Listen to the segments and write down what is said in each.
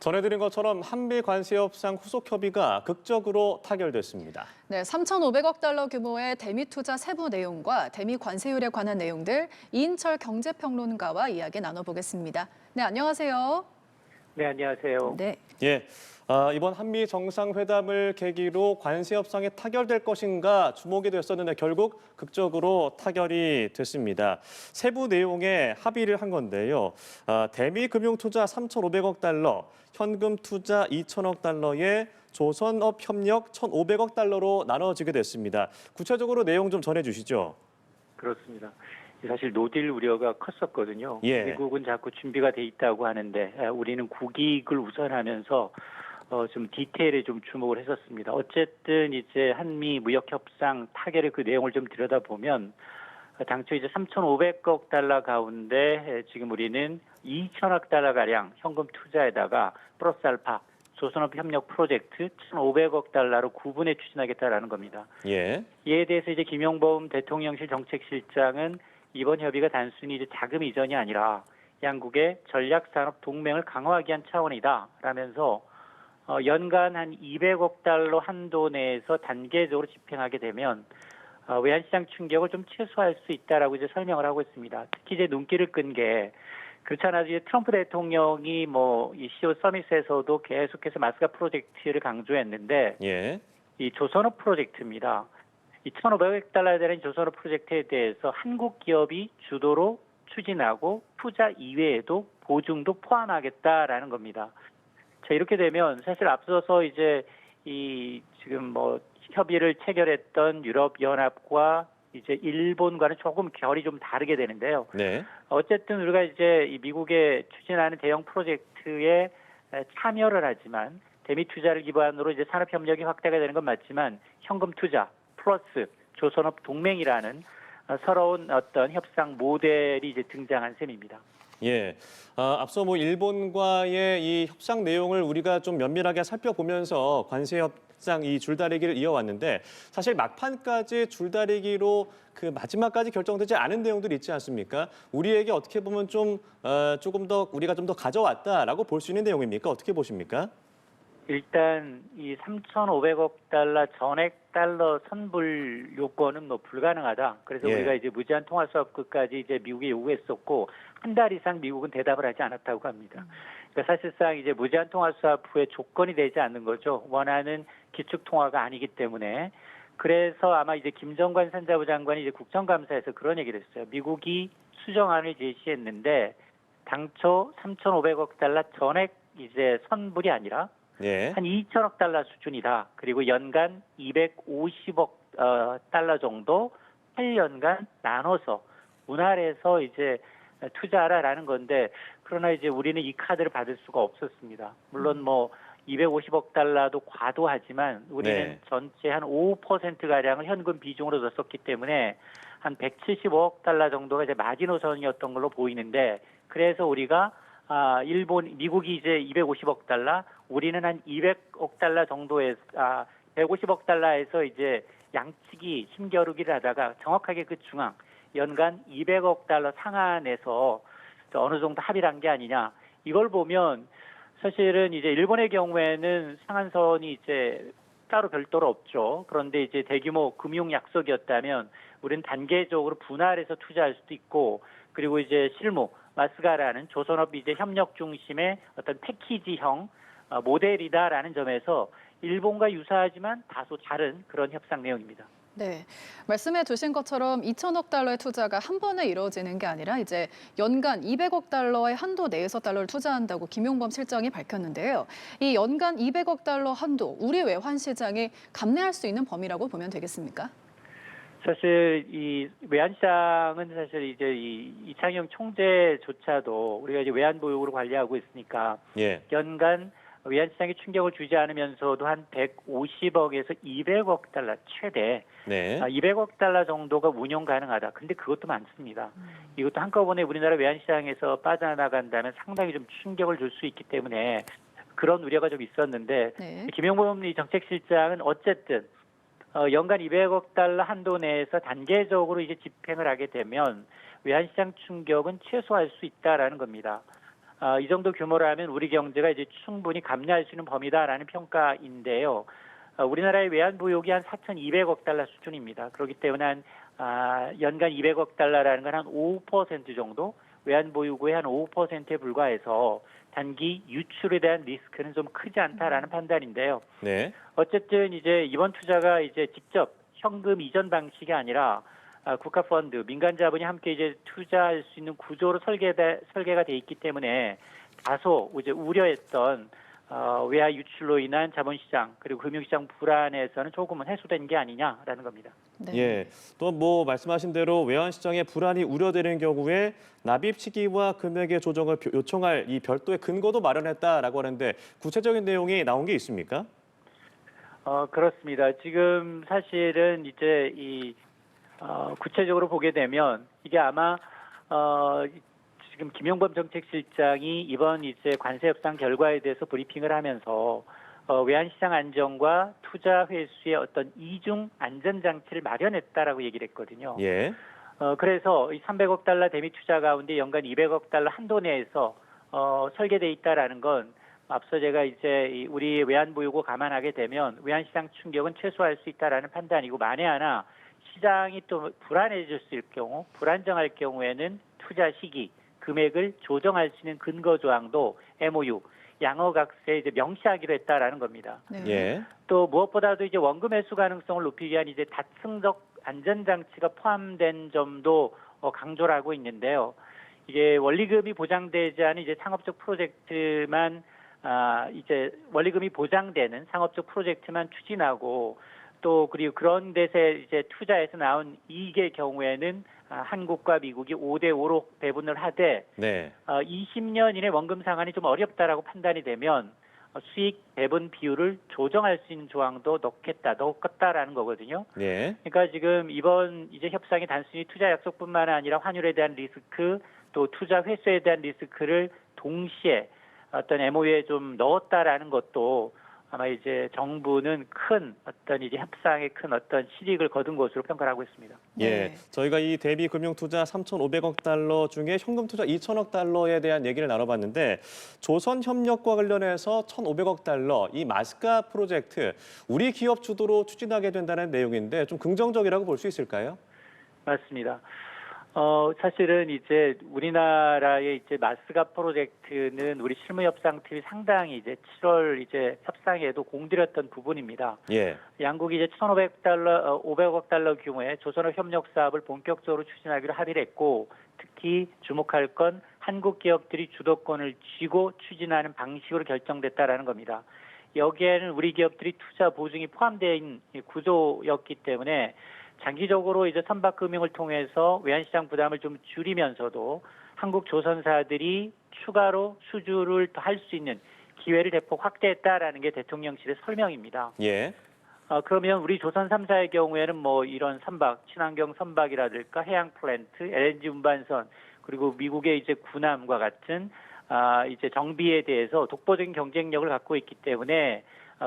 전해드린 것처럼 한미 관세 협상 후속 협의가 극적으로 타결됐습니다. 네, 3,500억 달러 규모의 대미 투자 세부 내용과 대미 관세율에 관한 내용들 이인철 경제평론가와 이야기 나눠보겠습니다. 네, 안녕하세요. 네, 안녕하세요. 네. 예, 이번 한미 정상회담을 계기로 관세 협상이 타결될 것인가 주목이 됐었는데 결국 극적으로 타결이 됐습니다. 세부 내용에 합의를 한 건데요. 대미 금융 투자 3,500억 달러, 현금 투자 2천억 달러에 조선업 협력 1,500억 달러로 나눠지게 됐습니다. 구체적으로 내용 좀 전해주시죠. 그렇습니다. 사실 노딜 우려가 컸었거든요. 예. 미국은 자꾸 준비가 돼 있다고 하는데 우리는 국익을 우선하면서 좀 디테일에 좀 주목을 했었습니다. 어쨌든 이제 한미 무역 협상 타결의 그 내용을 좀 들여다보면 당초 이제 3,500억 달러 가운데 지금 우리는 2천억 달러 가량 현금 투자에다가 플러스 알파 조선업 협력 프로젝트 1,500억 달러로 구분해 추진하겠다라는 겁니다. 예. 이에 대해서 이제 김용범 대통령실 정책실장은 이번 협의가 단순히 이제 자금 이전이 아니라 양국의 전략산업 동맹을 강화하기 위한 차원이다라면서 연간 한 200억 달러 한도 내에서 단계적으로 집행하게 되면 외환시장 충격을 좀 최소화할 수 있다라고 이제 설명을 하고 있습니다. 특히 이제 눈길을 끈 게 그렇잖아요. 이제 트럼프 대통령이 이 CEO 서밋에서도 계속해서 마스가 프로젝트를 강조했는데 예. 이 조선업 프로젝트입니다. 2,500억 달러에 되는 조선업 프로젝트에 대해서 한국 기업이 주도로 추진하고 투자 이외에도 보증도 포함하겠다라는 겁니다. 자, 이렇게 되면 사실 앞서서 이제 지금 협의를 체결했던 유럽연합과 이제 일본과는 조금 결이 좀 다르게 되는데요. 네. 어쨌든 우리가 이제 이 미국에 추진하는 대형 프로젝트에 참여를 하지만 대미 투자를 기반으로 이제 산업 협력이 확대가 되는 건 맞지만 현금 투자 플러스 조선업 동맹이라는 새로운 어떤 협상 모델이 이제 등장한 셈입니다. 예. 앞서 일본과의 이 협상 내용을 우리가 좀 면밀하게 살펴보면서 관세 협상 이 줄다리기를 이어왔는데 사실 막판까지 줄다리기로 그 마지막까지 결정되지 않은 내용들이 있지 않습니까? 우리에게 어떻게 보면 조금 더 우리가 좀 더 가져왔다라고 볼 수 있는 내용입니까? 어떻게 보십니까? 일단 이 3,500억 달러 전액 달러 선불 요건은 불가능하다. 그래서 예. 우리가 이제 무제한 통화 수업까지 이제 미국에 요구했었고 한 달 이상 미국은 대답을 하지 않았다고 합니다. 그러니까 사실상 이제 무제한 통화 수합 후에 조건이 되지 않는 거죠. 원하는 기축 통화가 아니기 때문에. 그래서 아마 이제 김정관 산자부 장관이 이제 국정감사에서 그런 얘기를 했어요. 미국이 수정안을 제시했는데 당초 3,500억 달러 전액 이제 선불이 아니라 예. 한 2천억 달러 수준이다. 그리고 연간 250억 달러 정도 8년간 나눠서 분할해서 이제 투자하라라는 건데 그러나 이제 우리는 이 카드를 받을 수가 없었습니다. 물론 250억 달러도 과도하지만 우리는 네. 전체 한 5%가량을 현금 비중으로 넣었기 때문에 한 175억 달러 정도가 이제 마지노선이었던 걸로 보이는데 그래서 우리가 미국이 이제 250억 달러, 우리는 한 200억 달러 정도에서 150억 달러에서 이제 양측이 힘겨루기를 하다가 정확하게 그 중앙 연간 200억 달러 상한에서 어느 정도 합의를 한 게 아니냐. 이걸 보면 사실은 이제 일본의 경우에는 상한선이 이제 따로 별도로 없죠. 그런데 이제 대규모 금융 약속이었다면 우리는 단계적으로 분할해서 투자할 수도 있고 그리고 이제 실무 마스가라는 조선업 이제 협력 중심의 어떤 패키지형 모델이다라는 점에서 일본과 유사하지만 다소 다른 그런 협상 내용입니다. 네, 말씀해 주신 것처럼 2천억 달러의 투자가 한 번에 이루어지는 게 아니라 이제 연간 200억 달러의 한도 내에서 달러를 투자한다고 김용범 실장이 밝혔는데요. 이 연간 200억 달러 한도, 우리 외환 시장이 감내할 수 있는 범위라고 보면 되겠습니까? 사실 이 외환시장은 사실 이제 이창용 총재조차도 우리가 이제 외환 보유고를 관리하고 있으니까 예. 연간 외환시장에 충격을 주지 않으면서도 한 150억에서 200억 달러 최대 네. 200억 달러 정도가 운용 가능하다. 근데 그것도 많습니다. 이것도 한꺼번에 우리나라 외환시장에서 빠져나간다면 상당히 좀 충격을 줄 수 있기 때문에 그런 우려가 좀 있었는데 네. 김용범 정책실장은 어쨌든 연간 200억 달러 한도 내에서 단계적으로 이제 집행을 하게 되면 외환시장 충격은 최소화할 수 있다라는 겁니다. 이 정도 규모라면 우리 경제가 이제 충분히 감내할 수 있는 범위다라는 평가인데요. 우리나라의 외환보유고가 한 4,200억 달러 수준입니다. 그렇기 때문에 연간 200억 달러라는 건 한 5% 정도, 외환보유고의 한 5%에 불과해서 단기 유출에 대한 리스크는 좀 크지 않다라는 판단인데요. 네. 어쨌든 이제 이번 투자가 이제 직접 현금 이전 방식이 아니라 국가 펀드, 민간 자본이 함께 이제 투자할 수 있는 구조로 설계가 돼 있기 때문에 다소 이제 우려했던 외화 유출로 인한 자본시장 그리고 금융시장 불안에서는 조금은 해소된 게 아니냐라는 겁니다. 네. 예. 또 뭐 말씀하신 대로 외환 시장의 불안이 우려되는 경우에 납입 시기와 금액의 조정을 요청할 이 별도의 근거도 마련했다라고 하는데 구체적인 내용이 나온 게 있습니까? 그렇습니다. 지금 사실은 이제 구체적으로 보게 되면 이게 아마 지금 김용범 정책실장이 이번 이제 관세 협상 결과에 대해서 브리핑을 하면서 외환시장 안정과 투자 회수의 어떤 이중 안전 장치를 마련했다라고 얘기를 했거든요. 예. 그래서 이 300억 달러 대미 투자 가운데 연간 200억 달러 한도 내에서 설계돼 있다라는 건 앞서 제가 이제 우리 외환 보유고 감안하게 되면 외환 시장 충격은 최소화할 수 있다라는 판단이고, 만에 하나 시장이 또 불안해질 수 있을 경우, 불안정할 경우에는 투자 시기, 금액을 조정할 수 있는 근거 조항도 MOU 양어각서에 이제 명시하기로 했다라는 겁니다. 네. 예. 또 무엇보다도 이제 원금 회수 가능성을 높이기 위한 이제 다층적 안전 장치가 포함된 점도 강조를 하고 있는데요. 이게 원리금이 보장되지 않은 이제 상업적 프로젝트만 이제 원리금이 보장되는 상업적 프로젝트만 추진하고, 또 그리고 그런 데서 이제 투자해서 나온 이익의 경우에는 한국과 미국이 5대5로 배분을 하되, 네. 20년 이내 원금 상환이 좀 어렵다라고 판단이 되면 수익 배분 비율을 조정할 수 있는 조항도 넣겠다라는 거거든요. 예. 그러니까 지금 이번 이제 협상이 단순히 투자 약속뿐만 아니라 환율에 대한 리스크, 또 투자 회수에 대한 리스크를 동시에 어떤 MOU에 좀 넣었다라는 것도 아마 이제 정부는 큰 어떤 이제 협상에 큰 어떤 실익을 거둔 것으로 평가를 하고 있습니다. 예. 네. 저희가 이 대비 금융 투자 3,500억 달러 중에 현금 투자 2천억 달러에 대한 얘기를 나눠봤는데, 조선 협력과 관련해서 1,500억 달러 이 마스카 프로젝트 우리 기업 주도로 추진하게 된다는 내용인데 좀 긍정적이라고 볼 수 있을까요? 맞습니다. 사실은 이제 우리나라의 이제 마스가 프로젝트는 우리 실무협상팀이 상당히 이제 7월 이제 협상에도 공들였던 부분입니다. 예. 양국이 이제 500억 달러 규모의 조선업 협력 사업을 본격적으로 추진하기로 합의를 했고, 특히 주목할 건 한국 기업들이 주도권을 쥐고 추진하는 방식으로 결정됐다라는 겁니다. 여기에는 우리 기업들이 투자 보증이 포함된 구조였기 때문에 장기적으로 이제 선박 금융을 통해서 외환시장 부담을 좀 줄이면서도 한국 조선사들이 추가로 수주를 더 할 수 있는 기회를 대폭 확대했다라는 게 대통령실의 설명입니다. 예. 그러면 우리 조선 3사의 경우에는 뭐 이런 선박, 친환경 선박이라든가 해양 플랜트, LNG 운반선, 그리고 미국의 이제 군함과 같은 이제 정비에 대해서 독보적인 경쟁력을 갖고 있기 때문에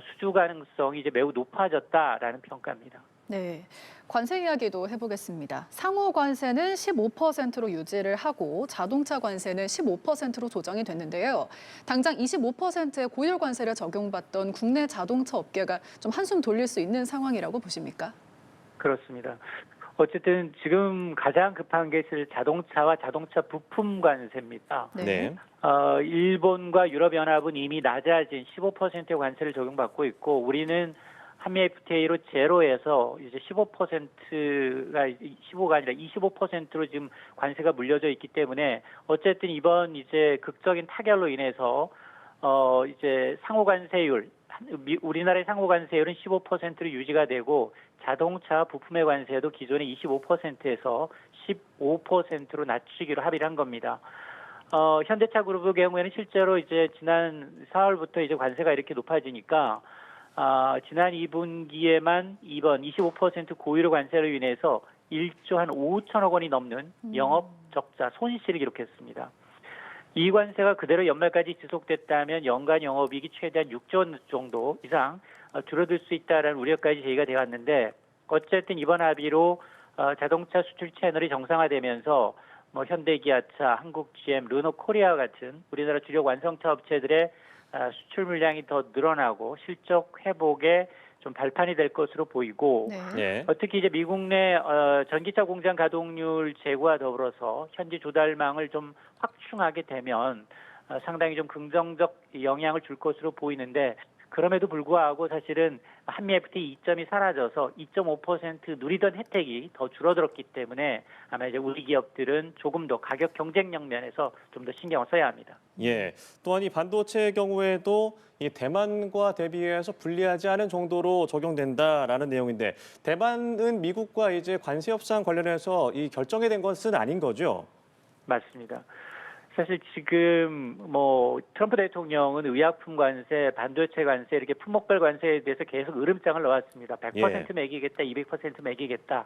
수주 가능성이 이제 매우 높아졌다라는 평가입니다. 네, 관세 이야기도 해보겠습니다. 상호 관세는 15%로 유지를 하고 자동차 관세는 15%로 조정이 됐는데요. 당장 25%의 고율 관세를 적용받던 국내 자동차 업계가 좀 한숨 돌릴 수 있는 상황이라고 보십니까? 그렇습니다. 어쨌든 지금 가장 급한 게 자동차와 자동차 부품 관세입니다. 네. 일본과 유럽연합은 이미 낮아진 15%의 관세를 적용받고 있고, 우리는 한미 FTA로 제로에서 이제 15%가 아니라 25%로 지금 관세가 물려져 있기 때문에, 어쨌든 이번 이제 극적인 타결로 인해서 이제 상호 관세율, 우리나라의 상호 관세율은 15%로 유지가 되고, 자동차 부품의 관세도 기존의 25%에서 15%로 낮추기로 합의를 한 겁니다. 현대차 그룹의 경우에는 실제로 이제 지난 4월부터 이제 관세가 이렇게 높아지니까 지난 2분기에만 이번 25% 고유료 관세로 인해서 1조 한 5천억 원이 넘는 영업 적자 손실을 기록했습니다. 이 관세가 그대로 연말까지 지속됐다면 연간 영업이익이 최대한 6조 원 정도 이상 줄어들 수 있다는 우려까지 제기가 되어 왔는데, 어쨌든 이번 합의로 자동차 수출 채널이 정상화되면서 뭐 현대기아차, 한국 GM, 르노코리아 같은 우리나라 주력 완성차 업체들의 수출 물량이 더 늘어나고 실적 회복에 좀 발판이 될 것으로 보이고 네. 예. 특히 이제 미국 내 전기차 공장 가동률 제고와 더불어서 현지 조달망을 좀 확충하게 되면 상당히 좀 긍정적 영향을 줄 것으로 보이는데 그럼에도 불구하고 사실은 한미 FTA 이점이 사라져서 2.5% 누리던 혜택이 더 줄어들었기 때문에 아마 이제 우리 기업들은 조금 더 가격 경쟁력 면에서 좀 더 신경을 써야 합니다. 예. 또한 이 반도체의 경우에도 이 대만과 대비해서 불리하지 않은 정도로 적용된다라는 내용인데 대만은 미국과 이제 관세 협상 관련해서 이 결정이 된 것은 아닌 거죠? 맞습니다. 사실 지금 뭐 트럼프 대통령은 의약품 관세, 반도체 관세 이렇게 품목별 관세에 대해서 계속 으름장을 놓았습니다. 100% 매기겠다, 200% 매기겠다.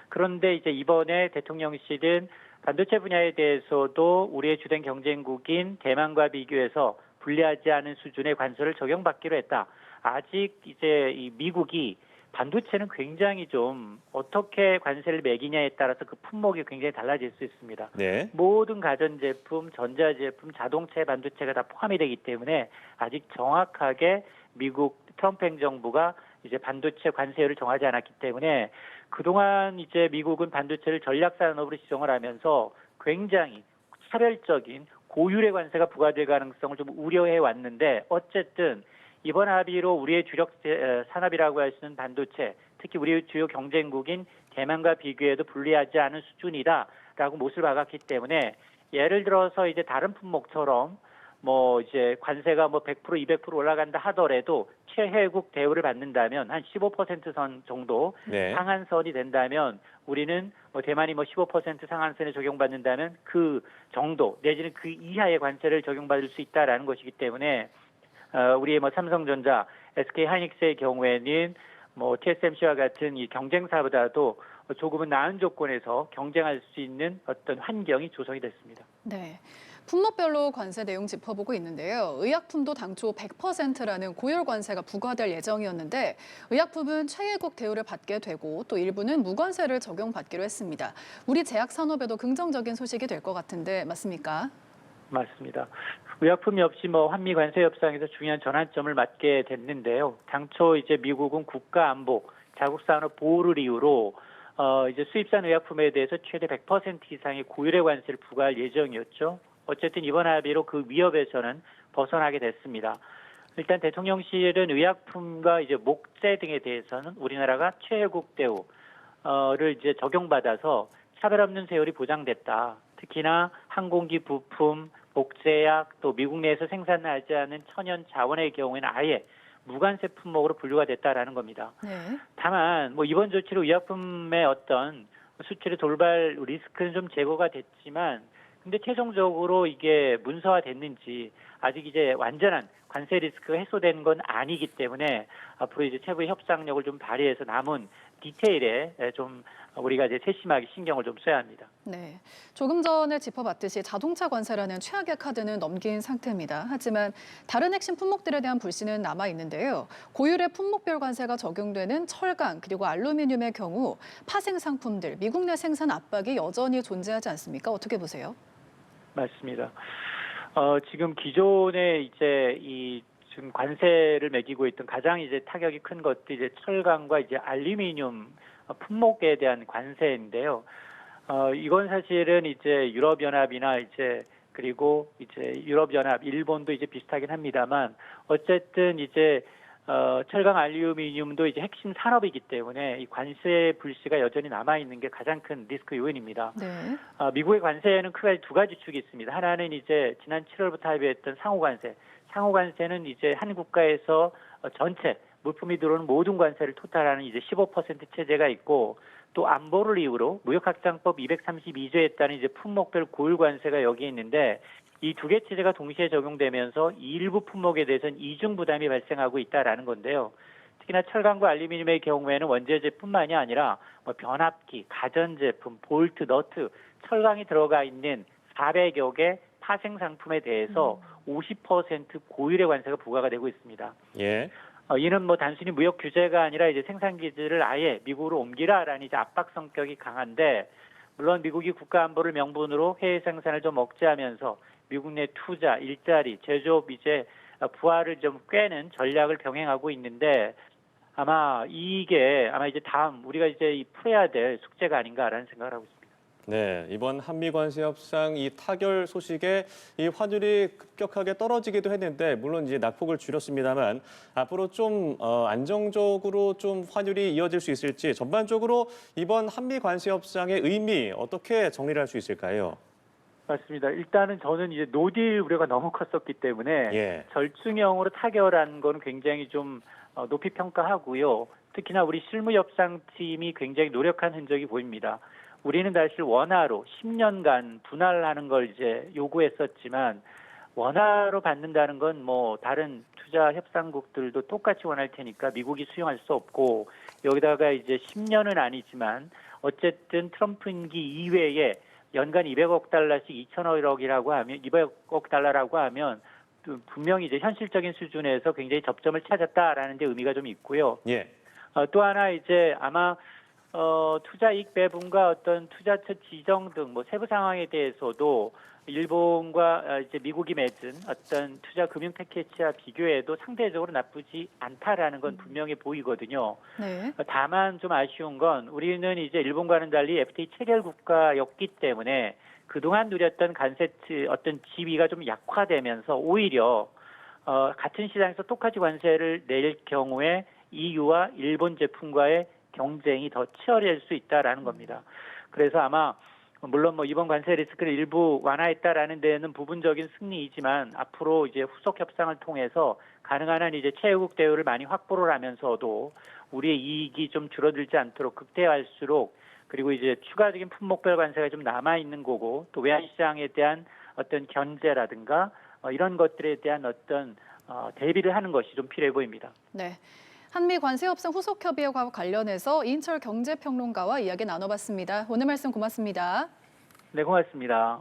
그런데 이제 이번에 대통령실은 반도체 분야에 대해서도 우리의 주된 경쟁국인 대만과 비교해서 불리하지 않은 수준의 관세를 적용받기로 했다. 아직 이제 이 미국이 반도체는 굉장히 좀 어떻게 관세를 매기냐에 따라서 그 품목이 굉장히 달라질 수 있습니다. 네. 모든 가전제품, 전자제품, 자동차 반도체가 다 포함이 되기 때문에 아직 정확하게 미국 트럼프 행정부가 이제 반도체 관세율을 정하지 않았기 때문에 그동안 이제 미국은 반도체를 전략산업으로 지정을 하면서 굉장히 차별적인 고율의 관세가 부과될 가능성을 좀 우려해 왔는데 어쨌든 이번 합의로 우리의 주력 산업이라고 할 수 있는 반도체, 특히 우리의 주요 경쟁국인 대만과 비교해도 불리하지 않은 수준이다라고 못을 박았기 때문에 예를 들어서 이제 다른 품목처럼 뭐 이제 관세가 뭐 100% 200% 올라간다 하더라도 최혜국 대우를 받는다면 한 15%선 정도 네. 상한선이 된다면 우리는 뭐 대만이 뭐 15% 상한선에 적용받는다면 그 정도 내지는 그 이하의 관세를 적용받을 수 있다라는 것이기 때문에 우리의 뭐 삼성전자, SK하이닉스의 경우에는 뭐 TSMC와 같은 이 경쟁사보다도 조금은 나은 조건에서 경쟁할 수 있는 어떤 환경이 조성이 됐습니다. 네. 품목별로 관세 내용 짚어보고 있는데요. 의약품도 당초 100%라는 고율 관세가 부과될 예정이었는데 의약품은 최혜국 대우를 받게 되고 또 일부는 무관세를 적용받기로 했습니다. 우리 제약 산업에도 긍정적인 소식이 될 것 같은데 맞습니까? 맞습니다. 의약품 역시 뭐 한미 관세 협상에서 중요한 전환점을 맞게 됐는데요. 당초 이제 미국은 국가 안보, 자국 산업 보호를 이유로 이제 수입산 의약품에 대해서 최대 100% 이상의 고율의 관세를 부과할 예정이었죠. 어쨌든 이번 합의로 그 위협에서는 벗어나게 됐습니다. 일단 대통령실은 의약품과 이제 목재 등에 대해서는 우리나라가 최혜국 대우를 이제 적용받아서 차별 없는 세율이 보장됐다. 특히나 항공기 부품, 목재약, 또 미국 내에서 생산하지 않은 천연 자원의 경우에는 아예 무관세 품목으로 분류가 됐다라는 겁니다. 네. 다만 뭐 이번 조치로 의약품의 어떤 수출의 돌발 리스크는 좀 제거가 됐지만 근데 최종적으로 이게 문서화됐는지 아직 이제 완전한 관세 리스크가 해소된 건 아니기 때문에 앞으로 이제 최고의 협상력을 좀 발휘해서 남은 디테일에 좀 우리가 이제 세심하게 신경을 좀 써야 합니다. 네. 조금 전에 짚어봤듯이 자동차 관세라는 최악의 카드는 넘긴 상태입니다. 하지만 다른 핵심 품목들에 대한 불씨는 남아 있는데요. 고율의 품목별 관세가 적용되는 철강 그리고 알루미늄의 경우 파생 상품들, 미국 내 생산 압박이 여전히 존재하지 않습니까? 어떻게 보세요? 맞습니다. 지금 기존에 이제 지금 관세를 매기고 있던 가장 이제 타격이 큰 것도 이제 철강과 이제 알루미늄 품목에 대한 관세인데요. 이건 사실은 이제 유럽연합이나 이제 그리고 이제 유럽연합, 일본도 이제 비슷하긴 합니다만 어쨌든 이제 철강 알루미늄도 이제 핵심 산업이기 때문에 이 관세 불씨가 여전히 남아 있는 게 가장 큰 리스크 요인입니다. 네. 미국의 관세에는 크게 두 가지 축이 있습니다. 하나는 이제 지난 7월부터 합의했던 상호 관세. 상호 관세는 이제 한 국가에서 전체 물품이 들어오는 모든 관세를 토탈하는 이제 15% 체제가 있고 또 안보를 이유로 무역확장법 232조에 따른 이제 품목별 고율 관세가 여기에 있는데 이 두 개 체제가 동시에 적용되면서 일부 품목에 대해서는 이중 부담이 발생하고 있다라는 건데요. 특히나 철강과 알루미늄의 경우에는 원재재뿐만이 아니라 뭐 변압기, 가전제품, 볼트, 너트, 철강이 들어가 있는 400여 개 파생 상품에 대해서 50% 고율의 관세가 부과가 되고 있습니다. 예. 이는 뭐 단순히 무역 규제가 아니라 이제 생산 기지를 아예 미국으로 옮기라라는 이제 압박 성격이 강한데 물론 미국이 국가 안보를 명분으로 해외 생산을 좀 억제하면서 미국 내 투자, 일자리, 제조업 이제 부활을 좀 꾀는 전략을 병행하고 있는데 아마 이게 이제 다음 우리가 이제 풀어야 될 숙제가 아닌가라는 생각을 하고 있습니다. 네, 이번 한미 관세 협상 이 타결 소식에 이 환율이 급격하게 떨어지기도 했는데 물론 이제 낙폭을 줄였습니다만 앞으로 좀 안정적으로 좀 환율이 이어질 수 있을지 전반적으로 이번 한미 관세 협상의 의미 어떻게 정리를 할 수 있을까요? 맞습니다. 일단은 저는 이제 노딜 우려가 너무 컸었기 때문에 예. 절충형으로 타결한 건 굉장히 좀 높이 평가하고요. 특히나 우리 실무협상팀이 굉장히 노력한 흔적이 보입니다. 우리는 사실 원화로 10년간 분할하는 걸 이제 요구했었지만 원화로 받는다는 건 뭐 다른 투자 협상국들도 똑같이 원할 테니까 미국이 수용할 수 없고 여기다가 이제 10년은 아니지만 어쨌든 트럼프 임기 이외에 연간 200억 달러씩 2천억이라고 하면 200억 달러라고 하면 분명히 이제 현실적인 수준에서 굉장히 접점을 찾았다라는 데 의미가 좀 있고요. 예. 또 하나 이제 아마 투자 이익 배분과 어떤 투자처 지정 등 뭐 세부 상황에 대해서도 일본과 이제 미국이 맺은 어떤 투자 금융 패키지와 비교해도 상대적으로 나쁘지 않다라는 건 분명히 보이거든요. 네. 다만 좀 아쉬운 건 우리는 이제 일본과는 달리 FTA 체결 국가였기 때문에 그동안 누렸던 관세 어떤 지위가 좀 약화되면서 오히려 같은 시장에서 똑같이 관세를 낼 경우에 EU와 일본 제품과의 경쟁이 더 치열해질 수 있다라는 겁니다. 그래서 아마 물론 뭐 이번 관세 리스크를 일부 완화했다라는 데는 부분적인 승리이지만 앞으로 이제 후속 협상을 통해서 가능한 한 이제 최애국 대우를 많이 확보를 하면서도 우리의 이익이 좀 줄어들지 않도록 극대화할수록 그리고 이제 추가적인 품목별 관세가 좀 남아 있는 거고 또 외환 시장에 대한 어떤 견제라든가 이런 것들에 대한 어떤 대비를 하는 것이 좀 필요해 보입니다. 네. 한미 관세 협상 후속 협의와 관련해서 이인철 경제평론가와 이야기 나눠봤습니다. 오늘 말씀 고맙습니다. 네, 고맙습니다.